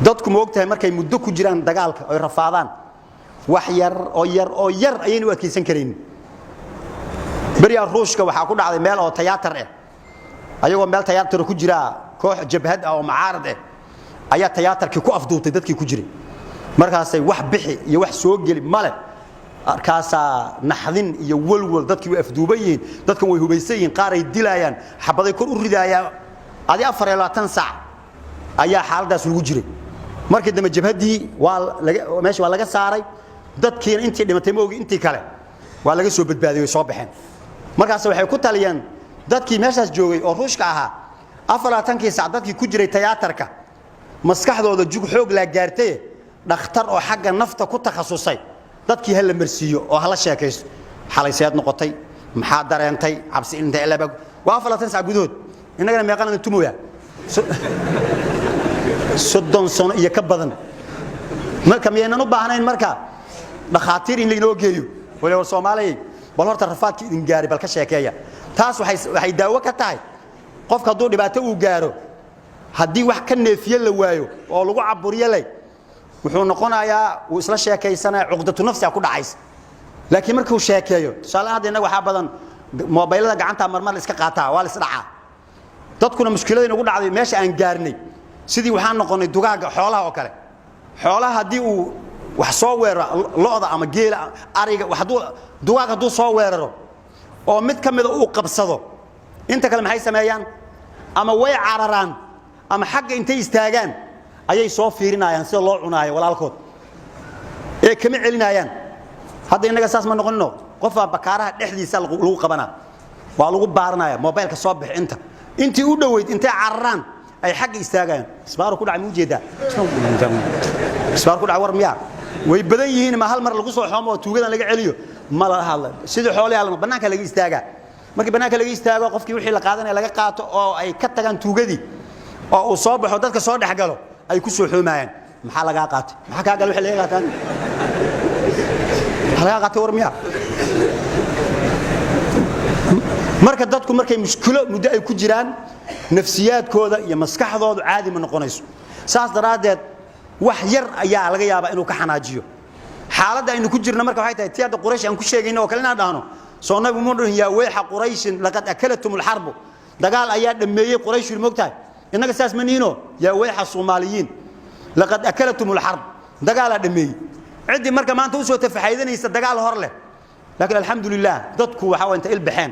dadku ma ogtahay markay muddo ku jiraan dagaalka ay rafaadaan wax yar ayaynu adkeysan kareen bariya ruushka waxa ku dhacday meel oo tiyaatar ayagoo meel tiyaatar ku jira koox jabhad oo mucaarad ayaa tiyaatarkii ku afduubtay dadkii ku jiray markaasay wax bixi iyo wax soo gali male arkaasa naxdin iyo walwal dadkii way afduubayeen dadkan way hubaysayiin qaar ay dilayaan xabaday kor u ridaayaan adi 24 saac ayaa xaaladaas lagu jiray markii dambe jabhadii meesha waa laga saaray dadkii intii dhimatay moogi intii kale waa laga soo badbaadiyay soo baxeen markaas waxay ku taliyeen dadkii meeshaas joogay oo ruushka ahaa 24 saac dadkii ku jiray tiyaatarka maskaxdooda jug xoog la gaartay dhakhtar oo xagga nafta ku takhasusay dadkii hal marsiyo oo hala sheekaysto xalayseed noqotay maxaa dareentay cabsi inta ilaa waa 24 saac gudood inagana meeqan tumooya soddon sano iyo ka badan marka miyaynan u baahnayn marka dhakhaatiir in laynoo geeyo walaal Soomaaliyeed bal horta rafaadkii idin gaari bal ka sheekeeya taas waxay daawo ka tahay qofka hadduu dhibaato uu gaaro haddii wax ka neefiye la waayo oo lagu caburiyo lay wuxuu noqonayaa uu isla sheekaysanaa cuqdatu nafsi ku dhacays laakiin markuu sheekeeyo tusaalahan inaga waxa badan mobilada gacanta marmar iska qaataa waa la isdhacaa dadkuna mushkilada inagu dhacday meesha aan gaarnay sidii waxaan noqonay dugaaga xoolaha oo kale xoolaha hadii uu wax soo weeraro looda ama geela ariga wax dugaaga haduu soo weeraro oo mid kamid uu qabsado inta kale maxay sameeyaan ama way cararaan ama xagga intay istaagaan ayay soo fiirinayaan sida loo cunaayo walaalkood ee kama celinayaan hadda inaga saas ma noqonno qof bakaaraha dhexdiisa lagu qabana waa lagu baaranaya mobilka soo bix intii u dhaweyd intay cararaan ay xagga istaagaan isbaaru ku dhacay muujeeda isbaaru ku dhacay war miya way badan yihiin ma hal mar lagu soo xoomo tuugadan laga celiyo ma la hadla sidii xoolaha banaanka laga istaaga markii banaanka laga istaago qofkii wixii la qaadanay laga qaato oo ay ka tagaan tuugadii oo uu soo baxo dadka soo dhaxgalo ay ku soo xoomayaan maxaa laga qaatay maxaa ka gal wixii laga qaataan laga qaatay war miya marka dadku markay mushkilo muddo ay ku jiraan nafsiyaadkooda iyo maskaxdooda caadi ma noqonayso saas daraadeed wax yar ayaa laga yaabaa inuu ka xanaajiyo xaaladda aynu ku jirno marka waxay tahay tiyada quraysh aan ku sheegayno oo kale inaan dhahno soo nabi muudun yaa weexa quraysh laqad akalatum alharb dagaal ayaa dhameeyay quraysh moogtahay inaga saas maniino yaa weexa Soomaaliyiin laqad akalatum alharb dagaal dhameeyay cidi marka maanta u soo tafaxaydanaysa dagaal hor leh laakiin alxamdulillah dadku waxa way inta ilbaxeen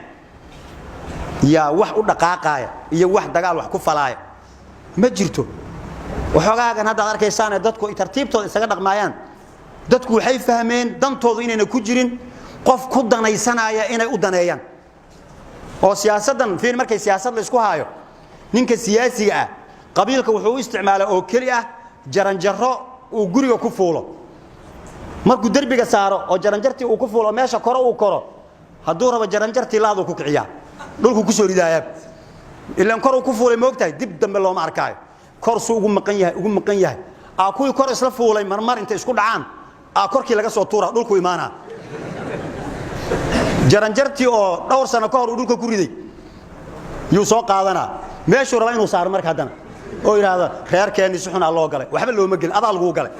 yaa wax u dhaqaaqaya iyo wax dagaal wax ku falaaya ma jirto waxoogagan hadda arkaysaan dadku tartiibtooda isaga dhaqmaayaan dadku waxay fahmeen dantoodu inayna ku jirin qof ku danaysanaya inay u daneeyaan oo siyaasadan fiin markay siyaasad la isku haayo ninka siyaasiga ah qabiilka wuxuu isticmaalaa oo kali ah jaranjaro uu guriga ku fuulo markuu darbiga saaro oo jaranjartii uu ku fuulo meesha koro uu koro hadduu rabo jaranjartii laadu ku kiciyaa dhulku ku soo ridaayay ilaan kor uu ku fuulay moogtahay dib dambe looma arkaayo kor soo ugu maqan yahay kuwii kor isla fuulay marmar inta isku dhacaan korkii laga soo tuura dhulku iimaana jaranjartii oo dhowr sano ka hor uu dhulka ku riday yuu soo qaadana meeshuu raba inuu saaro marka hadana oo yiraahdo reerkeeni si xun loo galay waxba looma gelin adaa lagu galay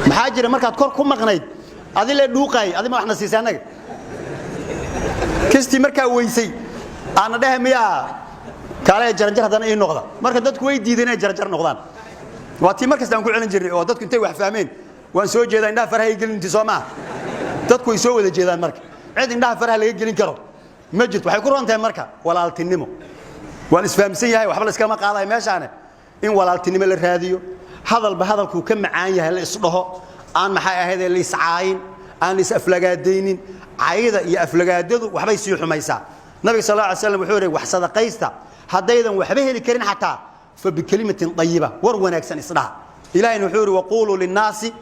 maxaa jira markaad kor ku maqnayd adile dhuuqay adima waxna siisaanaga kisti marka weysay aan dhahaamiya kale jaranjar hadana ay noqda marka dadku way diideen inay jaranjar noqdaan waati markaas aan ku celin jirnay oo dadku intay wax fahmeen waan soo jeedaa indhaha faraha gelinti Soomaa dadku way soo wada jeedaan marka cid indhaha faraha laga gelin karo ma jirto waxay ku roontahay marka walaaltinimo wal isfahamsan yahay waxba la iska ma qaaday meeshaan in walaaltinimo la raadiyo hadalku ka macaan yahay la isdhaho aan maxay ahayd la iscaayin aan is aflagaadeynin caayida iyo aflagaadadu waxbay sii xumaysaa nabiga sallallahu alayhi wasallam wuxuu yiri wax sadaqaysta hadaydan waxba heli karin xataa fa bi kalimatin tayyiba war wanaagsan isdhaha ilaahina wuxuu yiri waqulu lin naasi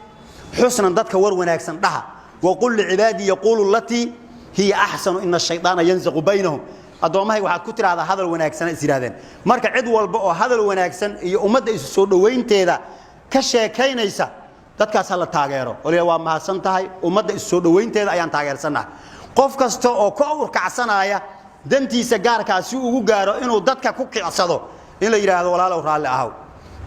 husnan dadka war wanaagsan dhaha waqul li ibadi yaqulu allati hiya ahsanu inna ash-shaytana yanzaqu baynahum adoomahay waxaad ku tiraahdaa hadal wanaagsan is yiraahdeen marka cid walba oo hadal wanaagsan iyo ummadda isu soo dhaweynteeda ka sheekaynaysa dadkaas la taageero oo waa mahadsan tahay ummadda isu soo dhaweynteeda ayaan taageersanahay qof kasta oo ka urkacsanaya dantiisa gaarka si ugu gaaro inuu dadka ku kicsado إن لا يراد ولا لو رالي أهو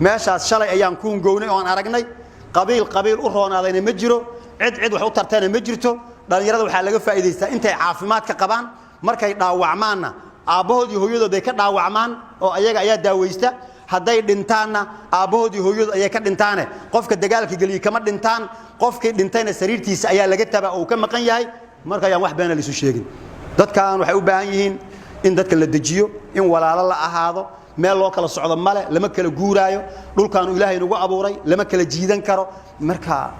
ماشى الشلي أيام كون جوني وأنا أرجني قبيل أخرى هذا مجرو عد وحوطر تاني مجرته دان يراد وحلاقة فائدة أنت عافمات كقبان مركي داوعمانا أبوه يهودو بيك داوعمان أو أيها داويستا هداي دنتانا أبوه يهودو أيها دنتانة قفك الدجال كجلي كمان دنتان قفك دنتانة سريرتيس أيها لقيتها بقى وكم مكان ياي مركي يوم واحد بين اللي سوشيجين دت كان وحيو بايين إن دت كل الدجيو إن ولا الله هذا ما الله كلا الصعود ماله لما كلا جورايو دول كانوا إلهي نجوا أبوري لما كلا جيدان كرو مركا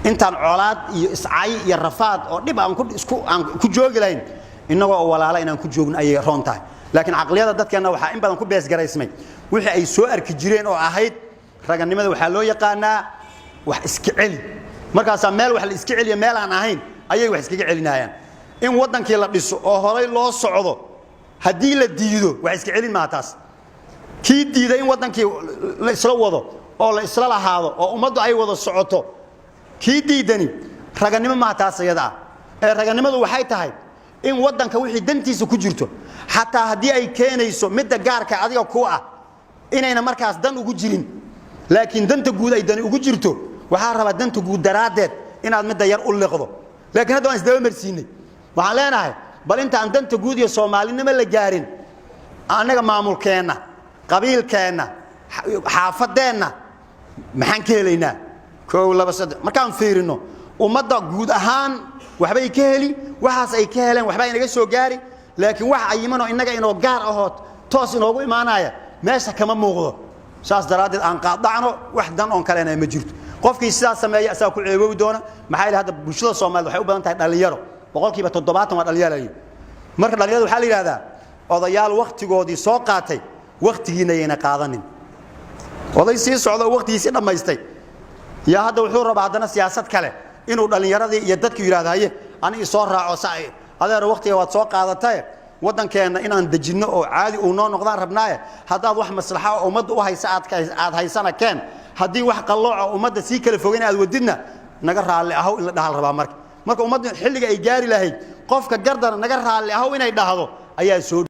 أنت عالات إسعاي يرفض أو نبى أنكود إسكو كجوج لين إنه ولا لا إن كجوجن أي رانتاي لكن عقلية دت كان وحى إن بدنا نكون بس جرا اسمه وحى أي سؤال كجيرين أو أهيد رجع نمد وحلو يقانا وح إسكعلي مركا سمال وح الإسكعلي مال عن أهين أي وح إسكعلي نايم إن وطن كلا بيسو أو هراي الله الصعود هدي للديدو وح إسكعلي ما تاس كي ديدا إن وطن كي إسلا وضو أو إسلا هذا أو أمضوا أي وضو الصعوده كي ديدني رجع نمد ما تاس يدا رجع نمد وحي تهاي إن وطن كويح دنتيسو كجرتو حتى هدي أي كينيسو مدة جارك عادية كوعة إن أنا مركز دن وجرين لكن دنت جود أي دن وجرتو وحارب دنت جود درادت إن هذا مدة يرقل لقضه لكن هذا أنس دوام مرسيني وعلينا هاي بل أنت عند دنت جود يا صومالي نمل الجارين أنا معمول كينا قبيل كينا حافظنا محن كيلينا كولا بس مكان فيرنو ومدة جود أهان وحبي كهلي وحاس أي كهلين وحبي نجس وجاري لكن واحد أيمنه إنه جار أهات توس إنه هو إيمانه ماشى كمان موجود شاس درادة أنقاض عنه واحد أن كلنا مجرد قف كي ساس ما يأسى كل عيوب دونا محل هذا بشلة صومال وحيوب أنت اليارو بقول كي بتضباط ما اليارو مرة اليارو حالي هذا وضيال وقت جودي ساقاتي وقت هنا قاضن وضي سيس على وقت يصير لما يستي يا هذا الحور بعدنا سياسة كله إنه اليارو دي يدك يراد هاي أنا إصرار عصاي هذا الوقت يواتساق هذا تاي ودن كان إن عند الجنة أو عادي ونون نقدر ربناه هذا واحد مصلحة ومد وهاي ساعات عاد هاي سنة كان هدي واحد قلوع ومد سيكل فوقنا الودنا نجرها على هو إن ده الربع مرك ومد حل جاي جاري لهي قف كجردنا نجرها على هو إن يده هذا أيه سود